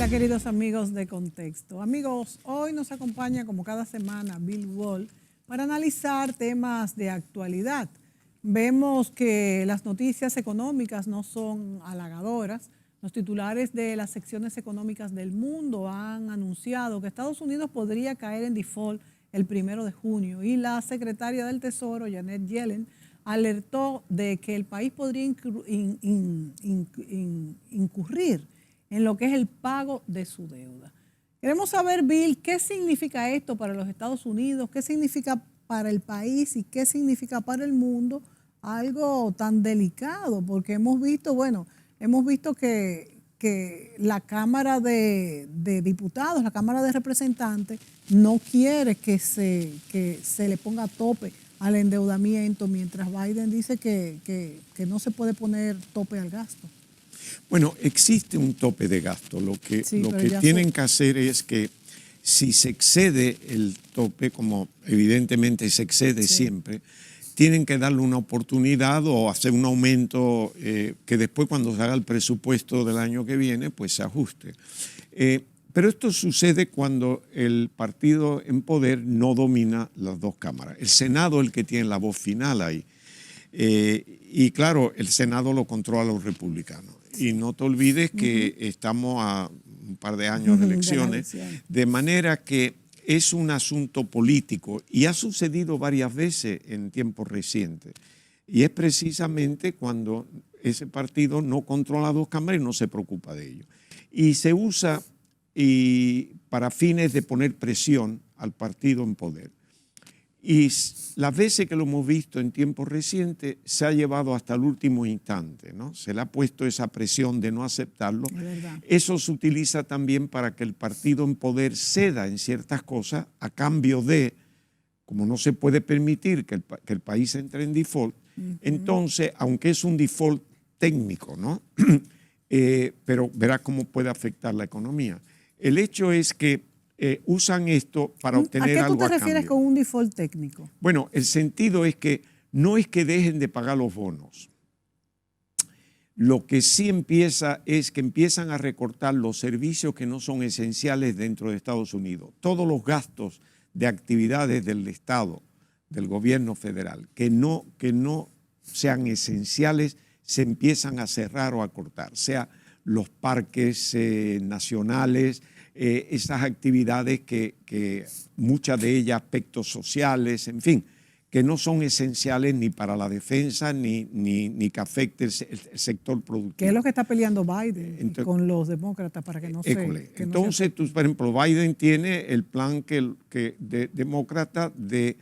Hola queridos amigos de Contexto. Amigos, hoy nos acompaña como cada semana Bill Wall para analizar temas de actualidad. Vemos que las noticias económicas no son halagadoras. Los titulares de las secciones económicas del mundo han anunciado que Estados Unidos podría caer en default el 1 de junio y la secretaria del Tesoro, Janet Yellen, alertó de que el país podría incurrir en lo que es el pago de su deuda. Queremos saber, Bill, ¿qué significa esto para los Estados Unidos? ¿Qué significa para el país y qué significa para el mundo? Algo tan delicado, porque hemos visto que la Cámara de Diputados, la Cámara de Representantes, no quiere que se le ponga tope al endeudamiento, mientras Biden dice que no se puede poner tope al gasto. Bueno, existe un tope de gasto. Lo que tienen que hacer es que si se excede el tope, como evidentemente se excede siempre, tienen que darle una oportunidad o hacer un aumento que después cuando se haga el presupuesto del año que viene, pues se ajuste. Pero esto sucede cuando el partido en poder no domina las dos cámaras. El Senado es el que tiene la voz final ahí. Y claro, el Senado lo controla los republicanos. Y no te olvides que estamos a un par de años de elecciones, de manera que es un asunto político y ha sucedido varias veces en tiempos recientes. Y es precisamente cuando ese partido no controla dos cámaras y no se preocupa de ello. Y se usa para fines de poner presión al partido en poder. Y las veces que lo hemos visto en tiempos recientes se ha llevado hasta el último instante, ¿no? Se le ha puesto esa presión de no aceptarlo. Eso se utiliza también para que el partido en poder ceda en ciertas cosas a cambio de, como no se puede permitir que el país entre en default, entonces, aunque es un default técnico, ¿no? Pero verá cómo puede afectar la economía. El hecho es que usan esto para obtener algo a cambio. ¿A qué tú te refieres con un default técnico? Bueno, el sentido es que no es que dejen de pagar los bonos. Lo que sí empieza es que empiezan a recortar los servicios que no son esenciales dentro de Estados Unidos. Todos los gastos de actividades del Estado, del gobierno federal, que no sean esenciales, se empiezan a cerrar o a cortar. O sea, los parques nacionales, esas actividades que muchas de ellas aspectos sociales, en fin, que no son esenciales ni para la defensa ni que afecte el sector productivo. ¿Qué es lo que está peleando Biden con los demócratas para que no se... Entonces, por ejemplo, Biden tiene el plan demócrata de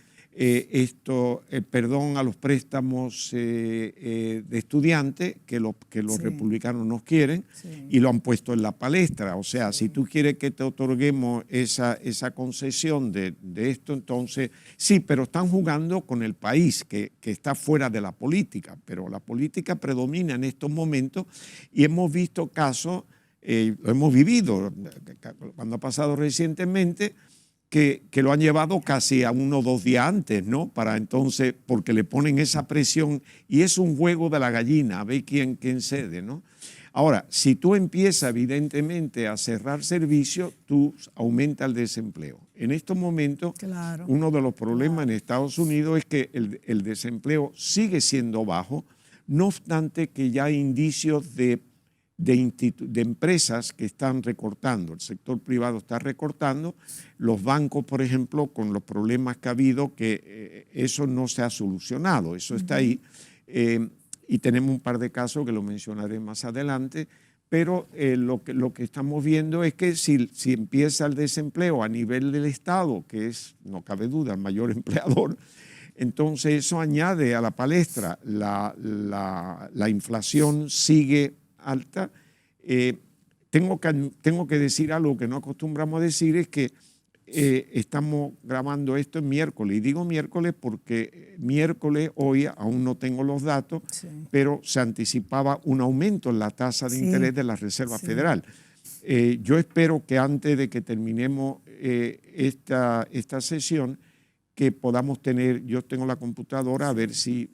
perdón a los préstamos de estudiantes que los republicanos no quieren y lo han puesto en la palestra. O sea, si tú quieres que te otorguemos esa concesión de esto, entonces sí, pero están jugando con el país que está fuera de la política, pero la política predomina en estos momentos y hemos visto casos, lo hemos vivido cuando ha pasado recientemente, que lo han llevado casi a 1 o 2 días antes, ¿no? Para entonces, porque le ponen esa presión y es un juego de la gallina, a ver quién cede, ¿no? Ahora, si tú empiezas evidentemente a cerrar servicios, tú aumentas el desempleo. En estos momentos, uno de los problemas en Estados Unidos es que el desempleo sigue siendo bajo, no obstante que ya hay indicios de empresas que están recortando, el sector privado está recortando, los bancos, por ejemplo, con los problemas que ha habido, que eso no se ha solucionado, eso está ahí, y tenemos un par de casos que lo mencionaré más adelante, pero lo que estamos viendo es que si empieza el desempleo a nivel del Estado, que es, no cabe duda, el mayor empleador, entonces eso añade a la palestra, la inflación sigue alta. Tengo que decir algo que no acostumbramos a decir, es que estamos grabando esto en miércoles, y digo miércoles porque miércoles, hoy aún no tengo los datos, pero se anticipaba un aumento en la tasa de interés de la Reserva Federal. Yo espero que antes de que terminemos esta sesión, que podamos tener, yo tengo la computadora, a ver si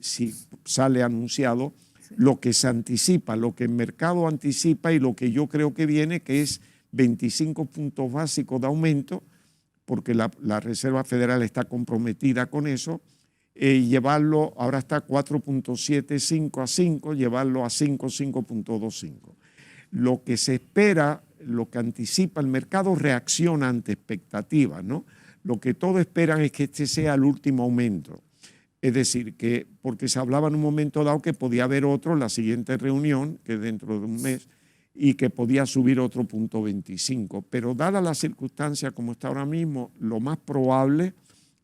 sale anunciado lo que se anticipa, lo que el mercado anticipa y lo que yo creo que viene, que es 25 puntos básicos de aumento, porque la Reserva Federal está comprometida con eso, llevarlo, ahora está 4.75 a 5, llevarlo a 5, 5.25. Lo que se espera, lo que anticipa el mercado, reacciona ante expectativas, ¿no? Lo que todos esperan es que este sea el último aumento. Es decir, que porque se hablaba en un momento dado que podía haber otro en la siguiente reunión, que es dentro de un mes, y que podía subir otro 0.25. Pero dada la circunstancia como está ahora mismo, lo más probable,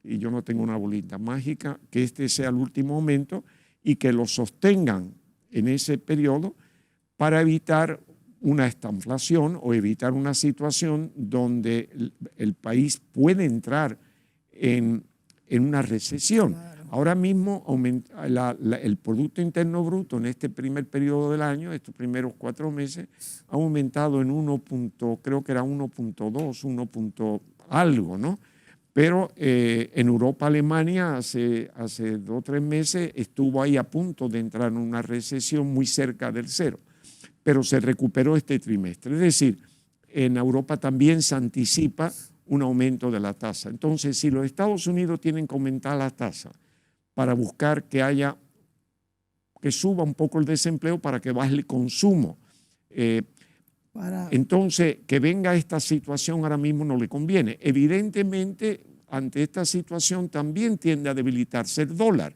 y yo no tengo una bolita mágica, que este sea el último aumento y que lo sostengan en ese periodo para evitar una estanflación o evitar una situación donde el país puede entrar en una recesión. Claro. Ahora mismo el Producto Interno Bruto en este primer periodo del año, estos primeros 4 meses, ha aumentado en creo que era 1.2, 1. Algo, ¿no? Pero en Europa, Alemania, hace 2 o 3 meses estuvo ahí a punto de entrar en una recesión muy cerca del 0, pero se recuperó este trimestre. Es decir, en Europa también se anticipa un aumento de la tasa. Entonces, si los Estados Unidos tienen que aumentar la tasa para buscar que suba un poco el desempleo para que baje el consumo, entonces, que venga esta situación ahora mismo no le conviene. Evidentemente, ante esta situación también tiende a debilitarse el dólar,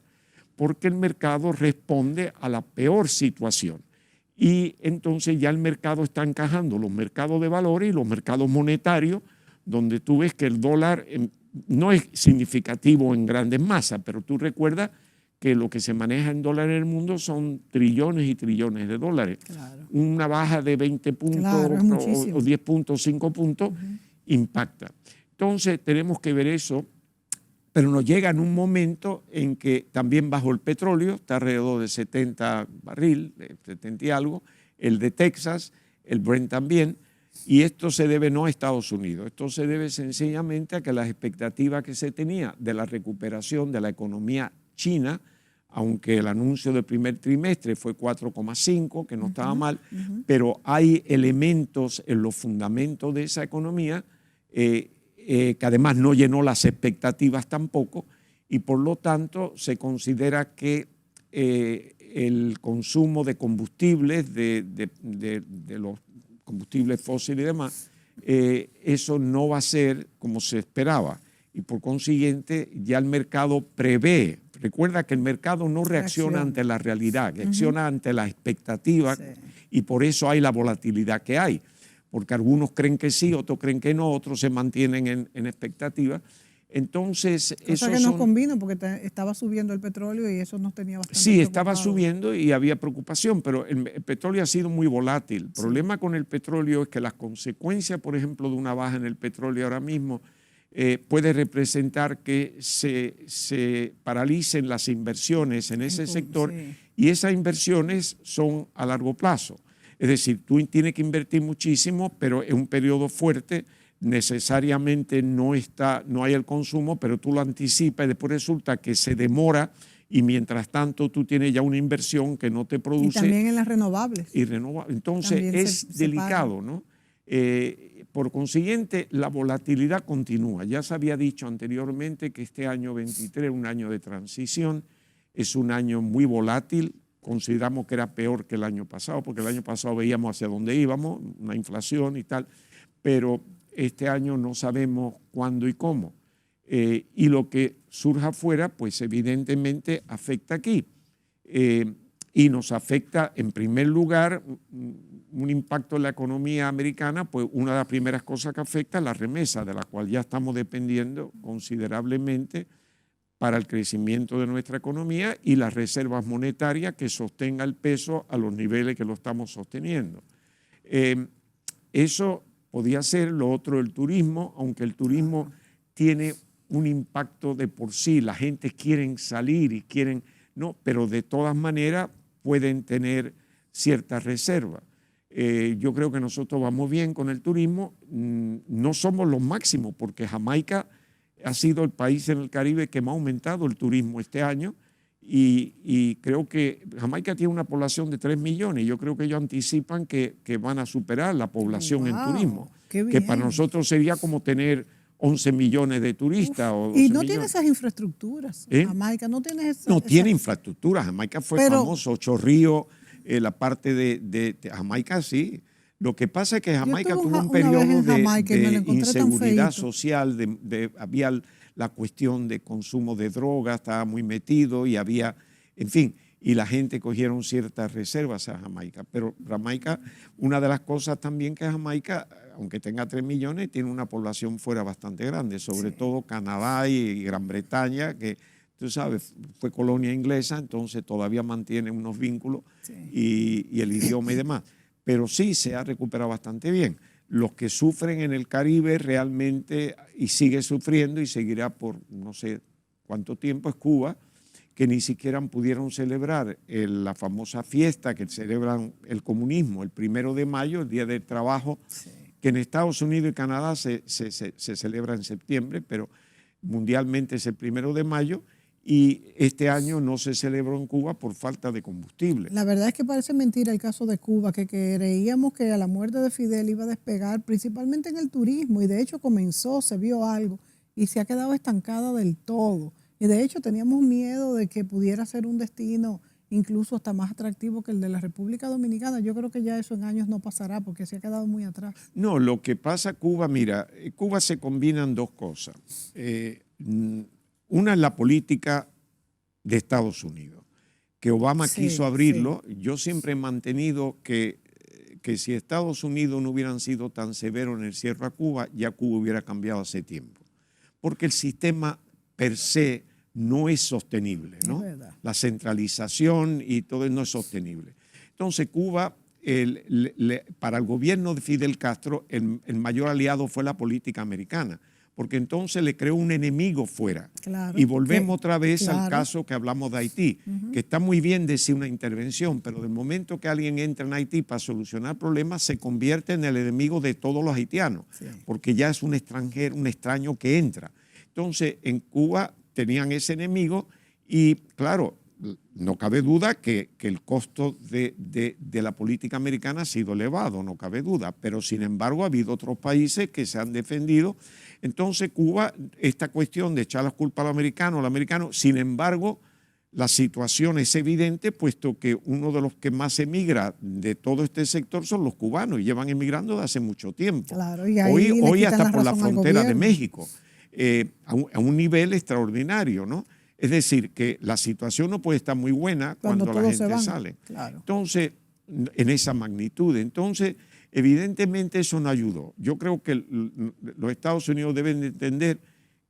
porque el mercado responde a la peor situación. Y entonces ya el mercado está encajando los mercados de valores y los mercados monetarios, donde tú ves que el dólar no es significativo en grandes masas, pero tú recuerdas que lo que se maneja en dólares en el mundo son trillones y trillones de dólares. Claro. Una baja de 20 puntos o 10 puntos, 5 puntos, impacta. Entonces tenemos que ver eso, pero nos llega en un momento en que también bajó el petróleo, está alrededor de 70 barril, de 70 y algo, el de Texas, el Brent también, y esto se debe no a Estados Unidos, esto se debe sencillamente a que las expectativas que se tenía de la recuperación de la economía china, aunque el anuncio del primer trimestre fue 4,5, que no estaba mal, pero hay elementos en los fundamentos de esa economía que además no llenó las expectativas tampoco, y por lo tanto se considera que el consumo de combustibles, de los combustibles fósiles y demás, eso no va a ser como se esperaba, y por consiguiente ya el mercado prevé. Recuerda que el mercado no reacciona ante la realidad, reacciona ante la expectativa, y por eso hay la volatilidad que hay, porque algunos creen que sí, otros creen que no, otros se mantienen en expectativa. Entonces, cosa que no convino porque estaba subiendo el petróleo y eso nos tenía bastante Sí, estaba subiendo y había preocupación, pero el petróleo ha sido muy volátil. El problema con el petróleo es que las consecuencias, por ejemplo, de una baja en el petróleo ahora mismo, puede representar que se paralicen las inversiones en ese sector, y esas inversiones son a largo plazo. Es decir, tú tienes que invertir muchísimo, pero en un periodo fuerte necesariamente no hay el consumo, pero tú lo anticipas y después resulta que se demora, y mientras tanto tú tienes ya una inversión que no te produce. Y también en las renovables. Entonces también es delicado, ¿no? Por consiguiente, la volatilidad continúa. Ya se había dicho anteriormente que este año 23 es un año de transición, es un año muy volátil. Consideramos que era peor que el año pasado, porque el año pasado veíamos hacia dónde íbamos, una inflación y tal, pero este año no sabemos cuándo y cómo. Y lo que surja afuera, pues evidentemente afecta aquí. Y nos afecta, en primer lugar, un impacto en la economía americana, pues una de las primeras cosas que afecta es la remesa, de la cual ya estamos dependiendo considerablemente para el crecimiento de nuestra economía, y las reservas monetarias que sostenga el peso a los niveles que lo estamos sosteniendo. Eso podía ser. Lo otro, el turismo, aunque el turismo tiene un impacto de por sí, la gente quiere salir y quieren, no, pero de todas maneras pueden tener ciertas reservas. Yo creo que nosotros vamos bien con el turismo, no somos los máximos, porque Jamaica ha sido el país en el Caribe que más ha aumentado el turismo este año, y creo que Jamaica tiene una población de 3 millones, yo creo que ellos anticipan que van a superar la población en turismo. que para nosotros sería como tener 11 millones de turistas. O 12 y no millones. tiene esas infraestructuras. Jamaica no tiene tiene infraestructura. Jamaica fue famoso, 8 ríos, la parte de Jamaica sí. Lo que pasa es que Jamaica tuvo un periodo de inseguridad social, había la cuestión de consumo de drogas, estaba muy metido y había, en fin, y la gente cogieron ciertas reservas a Jamaica. Pero Jamaica, una de las cosas también que Jamaica, aunque tenga 3 millones, tiene una población fuera bastante grande, sobre todo Canadá y Gran Bretaña, que tú sabes, fue colonia inglesa, entonces todavía mantiene unos vínculos y el idioma y demás. Pero sí se ha recuperado bastante bien. Los que sufren en el Caribe realmente, y sigue sufriendo y seguirá por no sé cuánto tiempo, es Cuba, que ni siquiera pudieron celebrar la famosa fiesta que celebran el comunismo, el 1 de mayo, el Día del Trabajo, que en Estados Unidos y Canadá se celebra en septiembre, pero mundialmente es el 1 de mayo, y este año no se celebró en Cuba por falta de combustible. La verdad es que parece mentira el caso de Cuba, que creíamos que a la muerte de Fidel iba a despegar, principalmente en el turismo, y de hecho comenzó, se vio algo, y se ha quedado estancada del todo. Y de hecho teníamos miedo de que pudiera ser un destino incluso hasta más atractivo que el de la República Dominicana. Yo creo que ya eso en años no pasará porque se ha quedado muy atrás. No, lo que pasa Cuba, mira, Cuba se combinan dos cosas. Una es la política de Estados Unidos, que Obama quiso abrirlo. Yo siempre he mantenido que si Estados Unidos no hubieran sido tan severos en el cierre a Cuba, ya Cuba hubiera cambiado hace tiempo. Porque el sistema per se no es sostenible, ¿no? La centralización y todo no es sostenible. Entonces Cuba, para el gobierno de Fidel Castro, el mayor aliado fue la política americana, porque entonces le creó un enemigo fuera. Y volvemos otra vez al caso que hablamos de Haití, que está muy bien decir una intervención, pero del momento que alguien entra en Haití para solucionar problemas, se convierte en el enemigo de todos los haitianos, porque ya es un extranjero, un extraño que entra. Entonces, en Cuba tenían ese enemigo y, claro, no cabe duda que el costo de la política americana ha sido elevado, no cabe duda, pero sin embargo ha habido otros países que se han defendido. Entonces Cuba, esta cuestión de echar las culpas a los americanos, sin embargo la situación es evidente, puesto que uno de los que más emigra de todo este sector son los cubanos y llevan emigrando desde hace mucho tiempo. Claro, hoy hasta por la frontera de México, a un nivel extraordinario, ¿no? Es decir, que la situación no puede estar muy buena cuando la gente sale. Entonces, en esa magnitud. Entonces, evidentemente eso no ayudó. Yo creo que los Estados Unidos deben de entender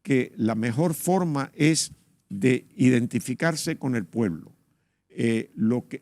que la mejor forma es de identificarse con el pueblo.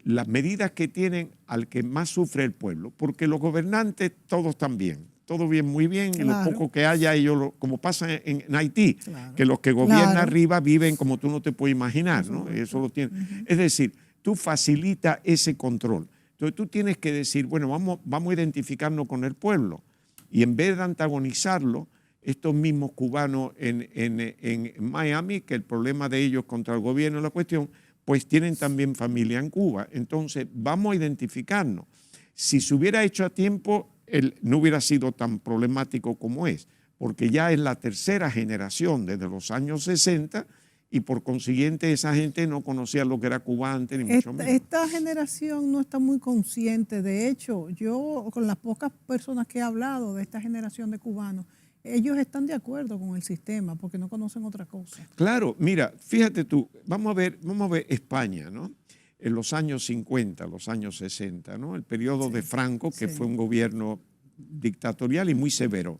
Las medidas que tienen al que más sufre el pueblo, porque los gobernantes todos están bien. Todo bien, muy bien, y lo poco que haya, ellos, como pasa en Haití, que los que gobiernan arriba viven como tú no te puedes imaginar, ¿no? Eso lo tienen. Es decir, tú facilitas ese control. Entonces tú tienes que decir, bueno, vamos a identificarnos con el pueblo. Y en vez de antagonizarlo, estos mismos cubanos en Miami, que el problema de ellos contra el gobierno es la cuestión, pues tienen también familia en Cuba. Entonces vamos a identificarnos. Si se hubiera hecho a tiempo, no hubiera sido tan problemático como es, porque ya es la tercera generación desde los años 60 y por consiguiente esa gente no conocía lo que era Cuba antes, ni mucho menos. Esta generación no está muy consciente. De hecho, yo con las pocas personas que he hablado de esta generación de cubanos, ellos están de acuerdo con el sistema porque no conocen otra cosa. Claro, mira, fíjate tú, vamos a ver España, ¿no? En los años 50, los años 60, ¿no? El periodo de Franco, que fue un gobierno dictatorial y muy severo.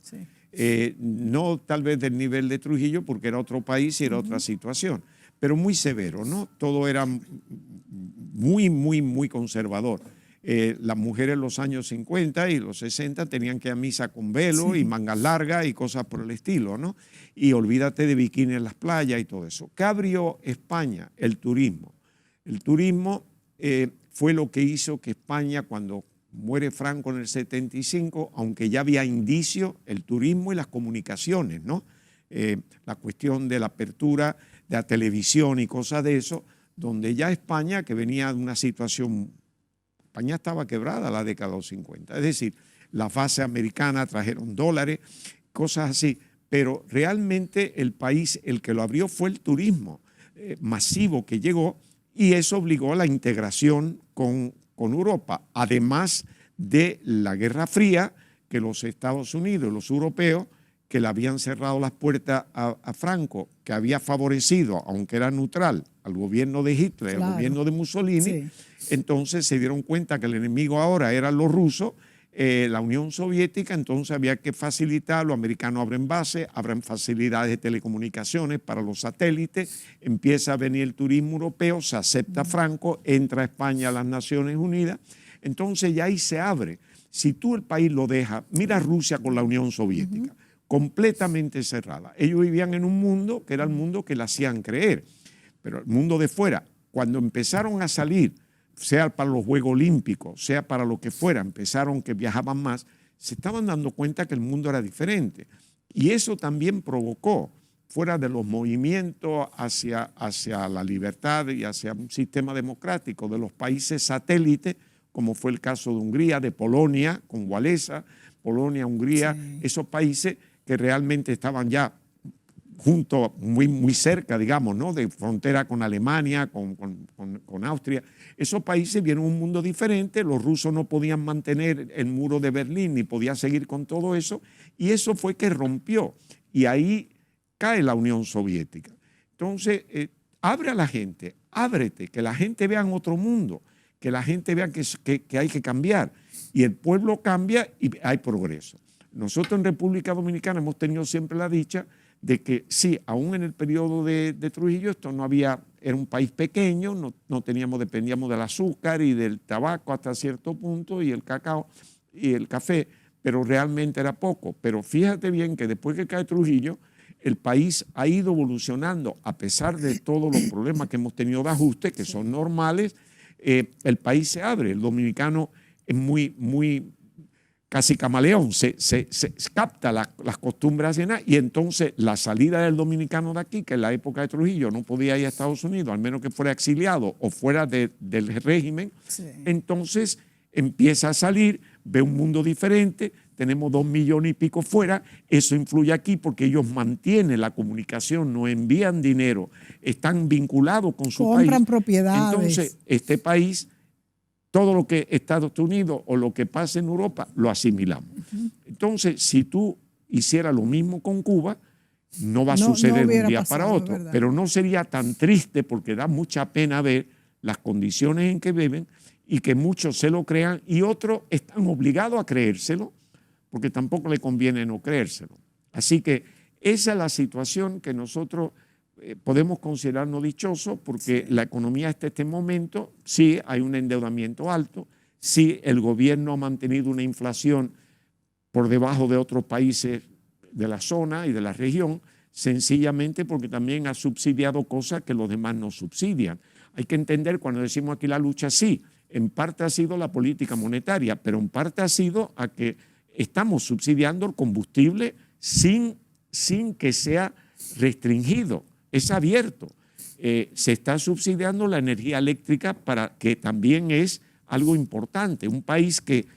No tal vez del nivel de Trujillo, porque era otro país y era otra situación, pero muy severo, ¿no? Todo era muy, muy, muy conservador. Las mujeres en los años 50 y los 60 tenían que ir a misa con velo y mangas largas y cosas por el estilo, ¿no? Y olvídate de bikini en las playas y todo eso. ¿Qué abrió España? El turismo. El turismo fue lo que hizo que España, cuando muere Franco en el 75, aunque ya había indicios, el turismo y las comunicaciones, ¿no? La cuestión de la apertura de la televisión y cosas de eso, donde ya España, que venía de una situación, España estaba quebrada la década de los 50. Es decir, las bases americanas trajeron dólares, cosas así. Pero realmente el país, el que lo abrió fue el turismo masivo que llegó, y eso obligó a la integración con Europa, además de la Guerra Fría, que los Estados Unidos, los europeos, que le habían cerrado las puertas a Franco, que había favorecido, aunque era neutral, al gobierno de Hitler, claro, al gobierno de Mussolini, sí. Entonces se dieron cuenta que el enemigo ahora eran los rusos, la Unión Soviética, entonces había que facilitar, los americanos abren bases, abren facilidades de telecomunicaciones para los satélites, empieza a venir el turismo europeo, se acepta Franco, entra a España a las Naciones Unidas, entonces ya ahí se abre. Si tú el país lo dejas, mira Rusia con la Unión Soviética, completamente cerrada. Ellos vivían en un mundo que era el mundo que le hacían creer, pero el mundo de fuera, cuando empezaron a salir, sea para los Juegos Olímpicos, sea para lo que fuera, empezaron que viajaban más, se estaban dando cuenta que el mundo era diferente. Y eso también provocó, fuera de los movimientos hacia la libertad y hacia un sistema democrático de los países satélites, como fue el caso de Hungría, de Polonia, con Wałęsa, Polonia, Hungría, sí. Esos países que realmente estaban ya juntos, muy cerca, digamos, ¿no? De frontera con Alemania, con Austria. Esos países vieron un mundo diferente, los rusos no podían mantener el muro de Berlín ni podían seguir con todo eso, y eso fue que rompió, y ahí cae la Unión Soviética. Entonces, abre a la gente, ábrete, que la gente vea en otro mundo, que la gente vea que hay que cambiar, y el pueblo cambia y hay progreso. Nosotros en República Dominicana hemos tenido siempre la dicha de que sí, aún en el periodo de Trujillo, esto no había, era un país pequeño, dependíamos del azúcar y del tabaco hasta cierto punto, y el cacao y el café, pero realmente era poco. Pero fíjate bien que después que cae Trujillo, el país ha ido evolucionando, a pesar de todos los problemas que hemos tenido de ajuste, que son normales, el país se abre, el dominicano es muy casi camaleón, se capta las costumbres llenas, y entonces la salida del dominicano de aquí, que en la época de Trujillo no podía ir a Estados Unidos, al menos que fuera exiliado o fuera del régimen, sí. Entonces empieza a salir, ve un mundo diferente, tenemos 2 millones y pico fuera, eso influye aquí porque ellos mantienen la comunicación, no envían dinero, están vinculados con su país. Compran propiedades. Entonces, este país, todo lo que Estados Unidos o lo que pasa en Europa, lo asimilamos. Entonces, si tú hicieras lo mismo con Cuba, no va a suceder de un día para otro, pero no sería tan triste porque da mucha pena ver las condiciones en que viven y que muchos se lo crean y otros están obligados a creérselo porque tampoco le conviene no creérselo. Así que esa es la situación que nosotros podemos considerarnos dichosos porque sí. La economía hasta este momento, sí hay un endeudamiento alto, sí el gobierno ha mantenido una inflación por debajo de otros países de la zona y de la región, sencillamente porque también ha subsidiado cosas que los demás no subsidian. Hay que entender cuando decimos aquí la lucha, sí, en parte ha sido la política monetaria, pero en parte ha sido a que estamos subsidiando el combustible sin que sea restringido. Es abierto. Se está subsidiando la energía eléctrica que también es algo importante. Un país que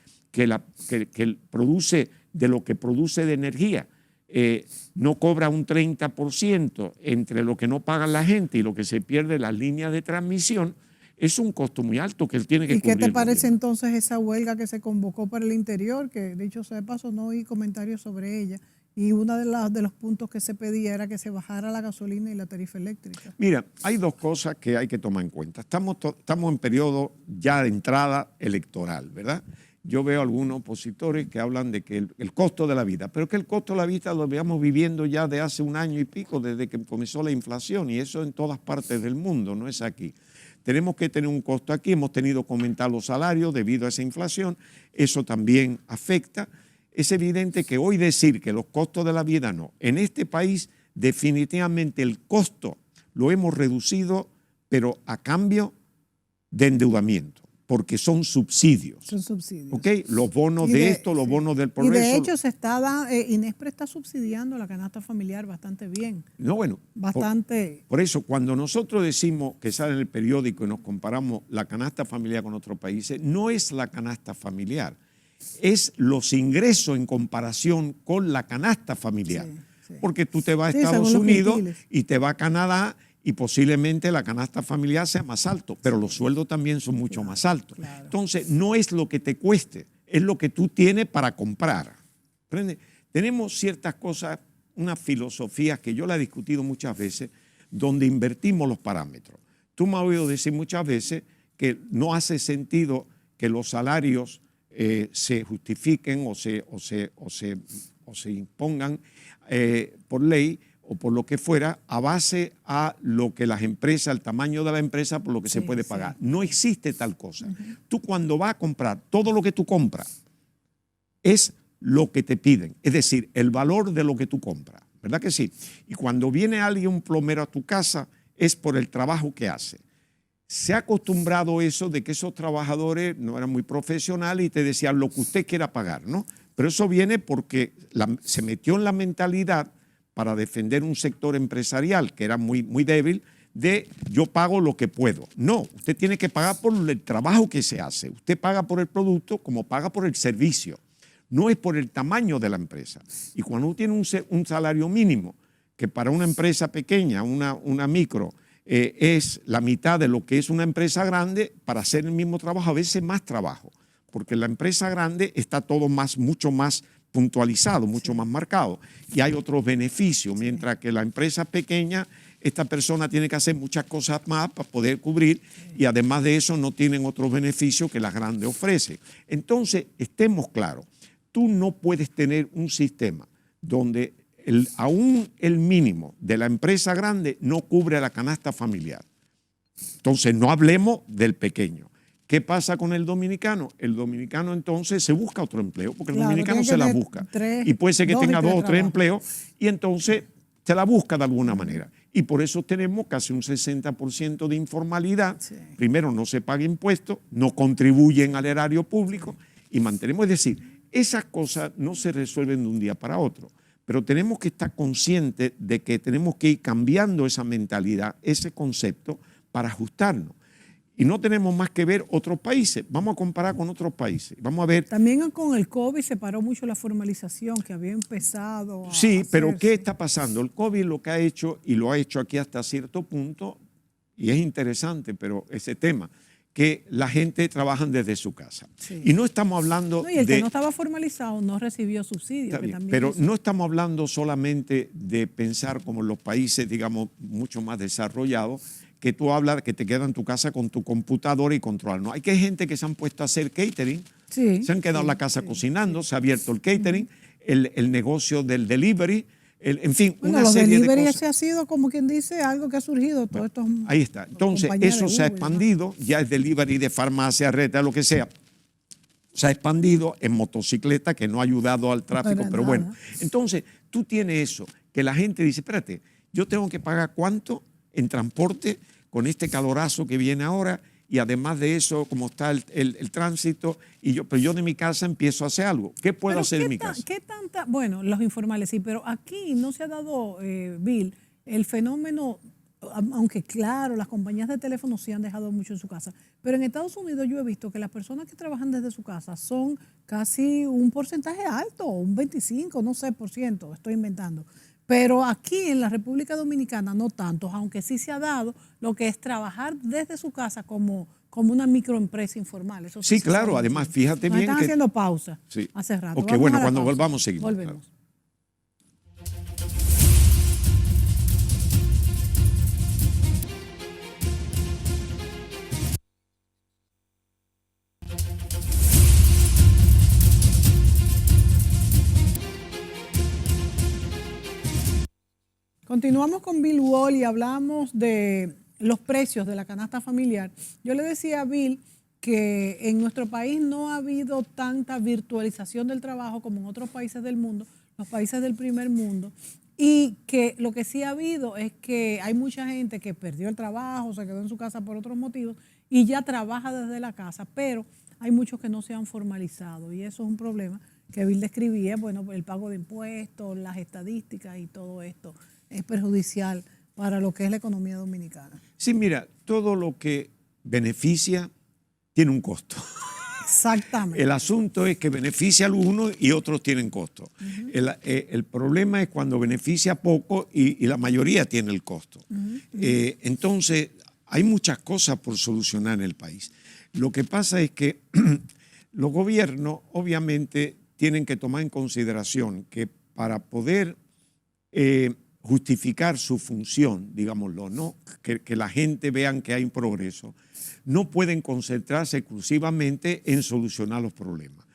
produce de lo que produce de energía no cobra un 30% entre lo que no paga la gente y lo que se pierde en las líneas de transmisión, es un costo muy alto que él tiene que cubrir. ¿Y qué te parece entonces esa huelga que se convocó para el interior? Que dicho sea de paso, no oí comentarios sobre ella. Y uno de los puntos que se pedía era que se bajara la gasolina y la tarifa eléctrica. Mira, hay dos cosas que hay que tomar en cuenta. Estamos en periodo ya de entrada electoral, ¿verdad? Yo veo algunos opositores que hablan de que el costo de la vida, pero que el costo de la vida lo veamos viviendo ya de hace 1 año y pico, desde que comenzó la inflación, y eso en todas partes del mundo, no es aquí. Tenemos que tener un costo aquí, hemos tenido que aumentar los salarios debido a esa inflación, eso también afecta. Es evidente que hoy decir que los costos de la vida no, en este país definitivamente el costo lo hemos reducido, pero a cambio de endeudamiento, porque son subsidios. Son subsidios. ¿Ok? Los bonos de esto, los bonos del progreso. Y de hecho Inespre está subsidiando la canasta familiar bastante bien. No, bueno. Bastante. Por eso, cuando nosotros decimos que sale en el periódico y nos comparamos la canasta familiar con otros países, no es la canasta familiar. es los ingresos en comparación con la canasta familiar. Sí. Porque tú te vas a Estados Unidos y te vas a Canadá y posiblemente la canasta familiar sea más alto, pero los sueldos también son mucho más altos. Claro. Entonces, no es lo que te cueste, es lo que tú tienes para comprar. ¿Entiendes? Tenemos ciertas cosas, unas filosofías que yo la he discutido muchas veces, donde invertimos los parámetros. Tú me has oído decir muchas veces que no hace sentido que los salarios se justifiquen o se impongan por ley o por lo que fuera, a base a lo que las empresas, el tamaño de la empresa, por lo que se puede pagar. No existe tal cosa. Tú cuando vas a comprar, todo lo que tú compras es lo que te piden, es decir, el valor de lo que tú compras, ¿verdad que sí? Y cuando viene alguien, un plomero a tu casa, es por el trabajo que hace. Se ha acostumbrado eso de que esos trabajadores no eran muy profesionales y te decían lo que usted quiera pagar, ¿no? Pero eso viene porque se metió en la mentalidad para defender un sector empresarial que era muy, muy débil, de yo pago lo que puedo. No, usted tiene que pagar por el trabajo que se hace. Usted paga por el producto como paga por el servicio. No es por el tamaño de la empresa. Y cuando uno tiene un salario mínimo, que para una empresa pequeña, una micro, es la mitad de lo que es una empresa grande, para hacer el mismo trabajo, a veces más trabajo. Porque en la empresa grande está todo mucho más puntualizado, mucho más marcado. Y hay otros beneficios, mientras que la empresa pequeña, esta persona tiene que hacer muchas cosas más para poder cubrir y además de eso no tienen otros beneficios que las grandes ofrecen. Entonces, estemos claros, tú no puedes tener un sistema donde aún el mínimo de la empresa grande no cubre la canasta familiar. Entonces, no hablemos del pequeño. ¿Qué pasa con el dominicano? El dominicano entonces se busca otro empleo, porque el dominicano se la busca. Y puede ser que tenga 2 o 3 empleos y entonces se la busca de alguna manera. Y por eso tenemos casi un 60% de informalidad. Sí. Primero, no se paga impuestos, no contribuyen al erario público y mantenemos, es decir, esas cosas no se resuelven de un día para otro. Pero tenemos que estar conscientes de que tenemos que ir cambiando esa mentalidad, ese concepto, para ajustarnos. Y no tenemos más que ver otros países. Vamos a comparar con otros países. Vamos a ver. También con el COVID se paró mucho la formalización que había empezado a Sí, pero ¿qué está pasando? El COVID lo que ha hecho, y lo ha hecho aquí hasta cierto punto, y es interesante, pero ese tema, que la gente trabaja desde su casa. Sí. Y no estamos hablando y el que no estaba formalizado no recibió subsidios. Pero no estamos hablando solamente de pensar como en los países, digamos, mucho más desarrollados, que tú hablas que te quedas en tu casa con tu computadora y controlar. No, hay que gente que se han puesto a hacer catering, se han quedado en la casa cocinando, se ha abierto el catering, el negocio del delivery, en fin, una serie de cosas. Ese ha sido, como quien dice, algo que ha surgido. Todo esto ahí está. Entonces, eso se ha expandido, ya es delivery de farmacia, reta, lo que sea. Se ha expandido en motocicleta, que no ha ayudado al tráfico, pero bueno. Entonces, tú tienes eso, que la gente dice, espérate, yo tengo que pagar ¿cuánto en transporte con este calorazo que viene ahora? Y además de eso, como está el tránsito, pero yo de mi casa empiezo a hacer algo. ¿Qué puedo hacer en mi casa? Bueno, los informales sí, pero aquí no se ha dado, Bill, el fenómeno, aunque claro, las compañías de teléfono sí han dejado mucho en su casa, pero en Estados Unidos yo he visto que las personas que trabajan desde su casa son casi un porcentaje alto, un 25, no sé, por ciento, estoy inventando. Pero aquí en la República Dominicana no tanto, aunque sí se ha dado lo que es trabajar desde su casa como una microempresa informal. Eso sí, claro, además fíjate bien están haciendo pausa hace rato. Ok, bueno, cuando volvamos seguimos. Volvemos. Claro. Continuamos con Bill Wall y hablamos de los precios de la canasta familiar. Yo le decía a Bill que en nuestro país no ha habido tanta virtualización del trabajo como en otros países del mundo, los países del primer mundo, y que lo que sí ha habido es que hay mucha gente que perdió el trabajo, se quedó en su casa por otros motivos y ya trabaja desde la casa, pero hay muchos que no se han formalizado y eso es un problema que Bill describía, bueno, el pago de impuestos, las estadísticas y todo esto es perjudicial para lo que es la economía dominicana. Sí, mira, todo lo que beneficia tiene un costo. Exactamente. El asunto es que beneficia a unos y otros tienen costo. El problema es cuando beneficia poco y la mayoría tiene el costo. Entonces, hay muchas cosas por solucionar en el país. Lo que pasa es que los gobiernos obviamente tienen que tomar en consideración que para poder justificar su función, digámoslo, ¿no? Que la gente vean que hay un progreso, no pueden concentrarse exclusivamente en solucionar los problemas.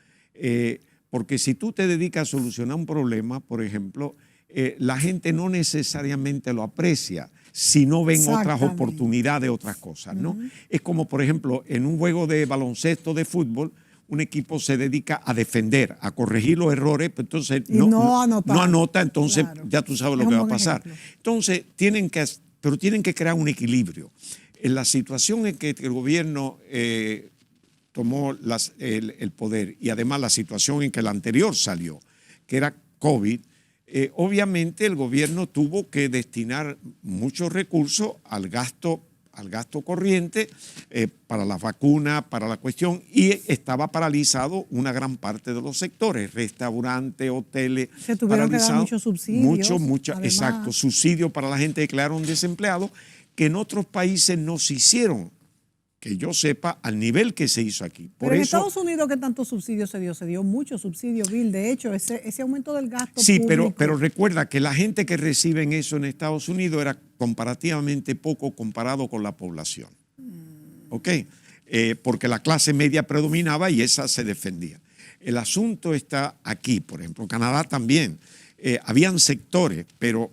Porque si tú te dedicas a solucionar un problema, por ejemplo, la gente no necesariamente lo aprecia si no ven otras oportunidades, otras cosas, ¿no? Es como, por ejemplo, en un juego de baloncesto, de fútbol, un equipo se dedica a defender, a corregir los errores, pero entonces no anota, entonces ya tú sabes lo que va a pasar. Entonces, tienen que crear un equilibrio. En la situación en que el gobierno tomó el poder y además la situación en que el anterior salió, que era COVID, obviamente el gobierno tuvo que destinar muchos recursos al gasto corriente, para las vacunas, para la cuestión, y estaba paralizado una gran parte de los sectores, restaurantes, hoteles. Se tuvieron que dar muchos subsidios. Exacto, subsidios para la gente que quedaron desempleados, que en otros países no se hicieron, que yo sepa, al nivel que se hizo aquí. Pero en Estados Unidos, ¿qué tanto subsidio se dio? Se dio mucho subsidio, Bill. De hecho, ese aumento del gasto público. pero recuerda que la gente que recibe eso en Estados Unidos era comparativamente poco comparado con la población. ¿Ok? Porque la clase media predominaba y esa se defendía. El asunto está aquí, por ejemplo, Canadá también. Habían sectores, pero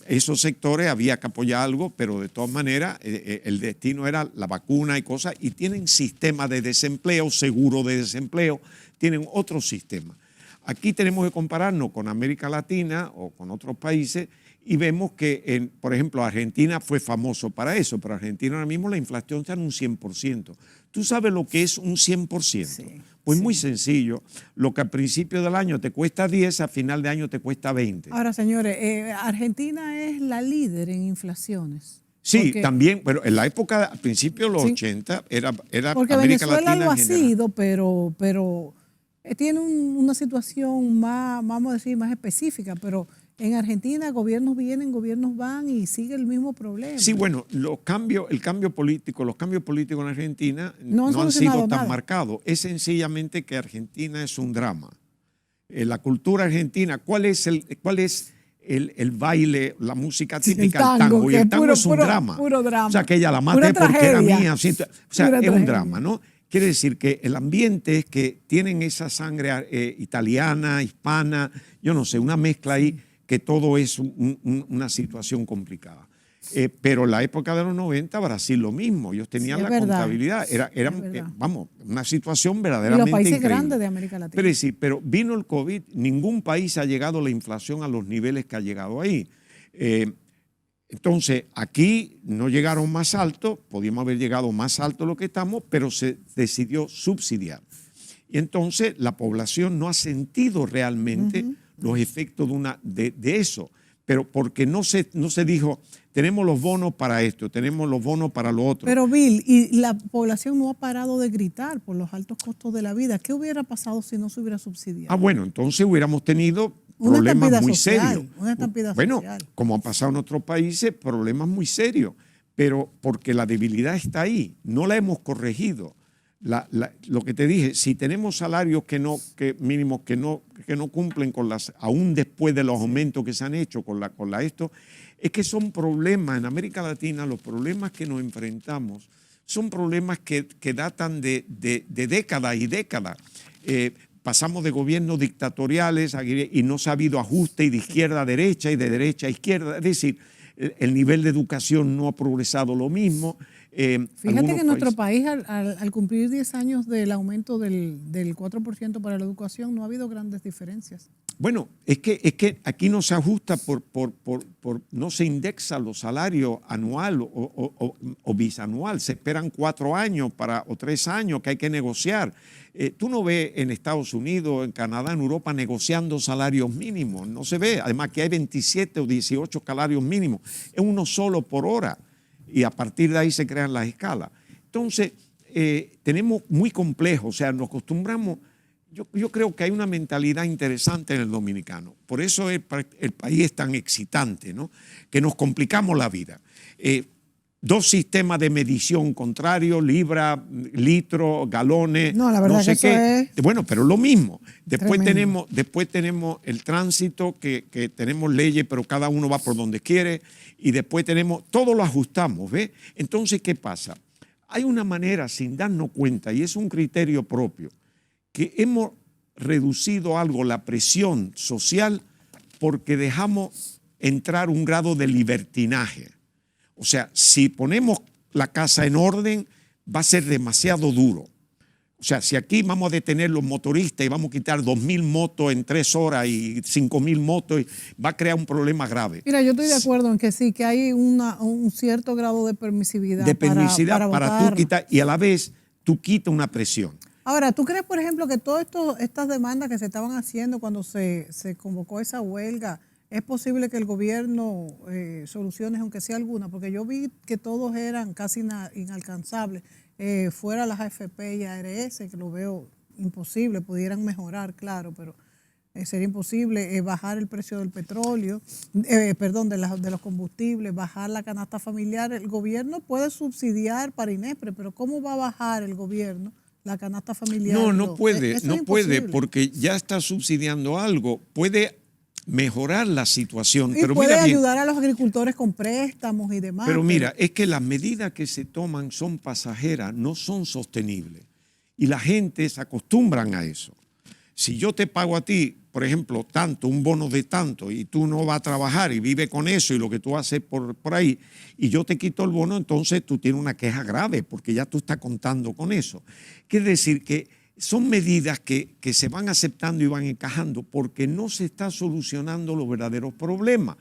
esos sectores había que apoyar algo, pero de todas maneras el destino era la vacuna y cosas, y tienen sistemas de desempleo, seguro de desempleo, tienen otro sistema. Aquí tenemos que compararnos con América Latina o con otros países y vemos que, por ejemplo, Argentina fue famoso para eso, pero Argentina ahora mismo la inflación está en un 100%. ¿Tú sabes lo que es un 100%? Sí. Pues muy sencillo, lo que al principio del año te cuesta 10, a final de año te cuesta 20. Ahora, señores, Argentina es la líder en inflaciones. Sí, también, pero en la época, al principio de los 80, era porque América Venezuela Latina lo ha sido, pero tiene una situación más, vamos a decir, más específica, pero en Argentina gobiernos vienen, gobiernos van y sigue el mismo problema. Sí, bueno, los cambios políticos en Argentina no han sido tan marcados. Es sencillamente que Argentina es un drama. La cultura argentina, ¿cuál es el baile, la música típica? El tango. Y el tango es un drama. Puro drama. O sea, que ella la maté porque era mía. O sea, es un drama, ¿no? Quiere decir que el ambiente es que tienen esa sangre italiana, hispana, yo no sé, una mezcla ahí, que todo es una situación complicada. Pero en la época de los 90, Brasil lo mismo, ellos tenían la contabilidad, era vamos, una situación verdaderamente increíble. Y los países grandes de América Latina. Pero vino el COVID, ningún país ha llegado a la inflación a los niveles que ha llegado ahí. Entonces, aquí no llegaron más alto, podíamos haber llegado más alto de lo que estamos, pero se decidió subsidiar. Y entonces la población no ha sentido realmente los efectos de eso, pero porque no se dijo, tenemos los bonos para esto, tenemos los bonos para lo otro. Pero Bill, y la población no ha parado de gritar por los altos costos de la vida. ¿Qué hubiera pasado si no se hubiera subsidiado? Ah, bueno, entonces hubiéramos tenido problemas muy serios. Una estampida social. Bueno, como ha pasado en otros países, problemas muy serios, pero porque la debilidad está ahí, no la hemos corregido. Lo que te dije, si tenemos salarios mínimos que no cumplen con aún después de los aumentos que se han hecho esto, es que son problemas en América Latina, los problemas que nos enfrentamos son problemas que datan de décadas y décadas. Pasamos de gobiernos dictatoriales y no ha habido ajuste y de izquierda a derecha y de derecha a izquierda, es decir, el nivel de educación no ha progresado lo mismo. Fíjate que en nuestro país, al cumplir 10 años del aumento del 4% para la educación, no ha habido grandes diferencias. Bueno, es que aquí no se ajusta no se indexa los salarios anual o bisanual. Se esperan 4 años o 3 años que hay que negociar. Tú no ves en Estados Unidos, en Canadá, en Europa negociando salarios mínimos. No se ve. Además que hay 27 o 18 salarios mínimos. Es uno solo por hora. Y a partir de ahí se crean las escalas. Entonces, tenemos muy complejo, o sea, nos acostumbramos. Yo creo que hay una mentalidad interesante en el dominicano. Por eso el país es tan excitante, ¿no? Que nos complicamos la vida. Dos sistemas de medición contrarios, libra, litro, galones, no, la verdad no sé que qué. Eso es bueno, pero lo mismo. Después tremendo. tenemos el tránsito, que tenemos leyes, pero cada uno va por donde quiere. Y después todo lo ajustamos, ¿ves? Entonces, ¿qué pasa? Hay una manera, sin darnos cuenta, y es un criterio propio, que hemos reducido algo la presión social porque dejamos entrar un grado de libertinaje. O sea, si ponemos la casa en orden, va a ser demasiado duro. O sea, si aquí vamos a detener los motoristas y vamos a quitar 2.000 motos en 3 horas y 5.000 motos, va a crear un problema grave. Mira, yo estoy de acuerdo en que sí, que hay un cierto grado de permisividad. Para tú quitar, y a la vez tú quitas una presión. Ahora, ¿tú crees, por ejemplo, que todas estas demandas que se estaban haciendo cuando se convocó esa huelga, es posible que el gobierno solucione, aunque sea alguna? Porque yo vi que todos eran casi inalcanzables, fuera las AFP y ARS, que lo veo imposible, pudieran mejorar, claro, pero sería imposible bajar el precio del petróleo, de los combustibles, bajar la canasta familiar. El gobierno puede subsidiar para INEPRE, pero ¿cómo va a bajar el gobierno la canasta familiar? No puede, porque ya está subsidiando algo. Puede mejorar la situación. Y pero puede mira bien, ayudar a los agricultores con préstamos y demás. Pero mira, es que las medidas que se toman son pasajeras, no son sostenibles. Y la gente se acostumbran a eso. Si yo te pago a ti, por ejemplo, tanto, un bono de tanto, y tú no vas a trabajar y vives con eso y lo que tú haces por ahí, y yo te quito el bono, entonces tú tienes una queja grave porque ya tú estás contando con eso. Quiere decir que son medidas que se van aceptando y van encajando porque no se está solucionando los verdaderos problemas.